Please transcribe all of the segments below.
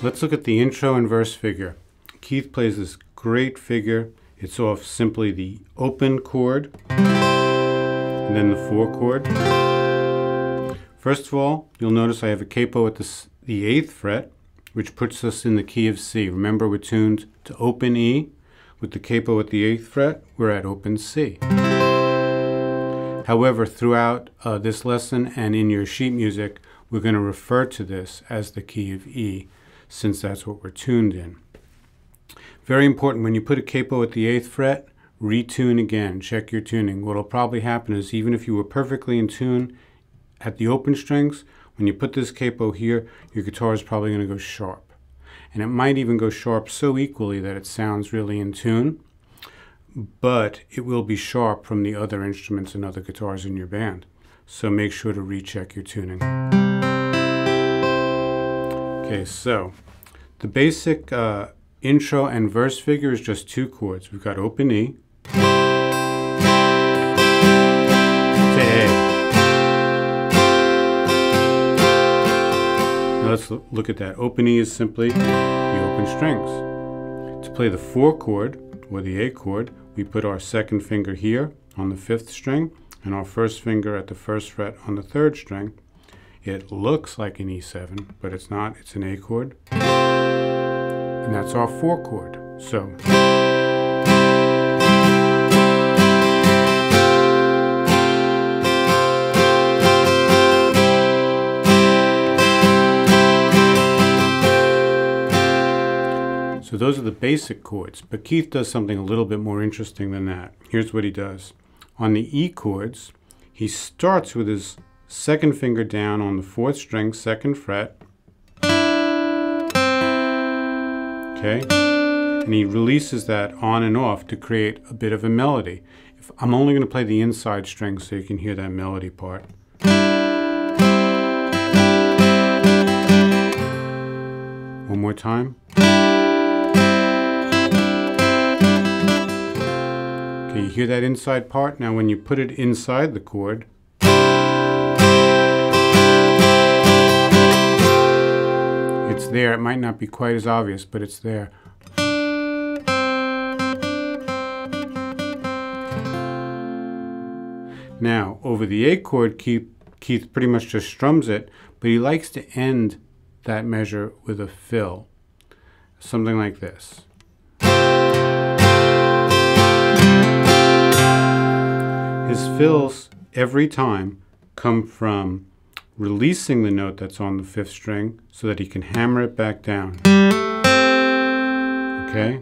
Let's look at the intro and verse figure. Keith plays this great figure. It's off simply the open chord and then the 4 chord. First of all, you'll notice I have a capo at the 8th fret, which puts us in the key of C. Remember, we're tuned to open E. With the capo at the 8th fret, we're at open C. However, throughout this lesson and in your sheet music, we're going to refer to this as the key of E, since that's what we're tuned in. Very important, when you put a capo at the 8th fret, retune again, check your tuning. What will probably happen is even if you were perfectly in tune at the open strings, when you put this capo here, your guitar is probably going to go sharp. And it might even go sharp so equally that it sounds really in tune, but it will be sharp from the other instruments and other guitars in your band. So make sure to recheck your tuning. Okay, so the basic intro and verse figure is just 2 chords. We've got open E to A. Now let's look at that. Open E is simply the open strings. To play the 4 chord or the A chord, we put our 2nd finger here on the 5th string and our 1st finger at the 1st fret on the 3rd string. It looks like an E7, but it's not. It's an A chord. And that's our 4 chord. So those are the basic chords, but Keith does something a little bit more interesting than that. Here's what he does. On the E chords, he starts with his 2nd finger down on the 4th string, 2nd fret. Okay? And he releases that on and off to create a bit of a melody. I'm only going to play the inside string so you can hear that melody part. One more time. Okay, you hear that inside part? Now when you put it inside the chord, it's there. It might not be quite as obvious, but it's there. Now, over the A chord, Keith pretty much just strums it, but he likes to end that measure with a fill. Something like this. His fills, every time, come from releasing the note that's on the 5th string so that he can hammer it back down. Okay?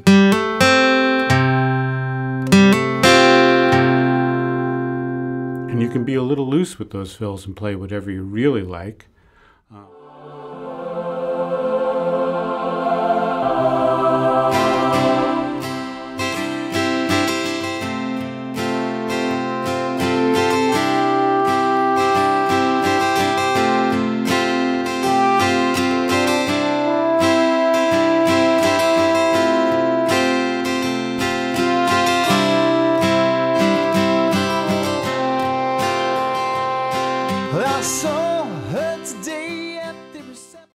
And you can be a little loose with those fills and play whatever you really like.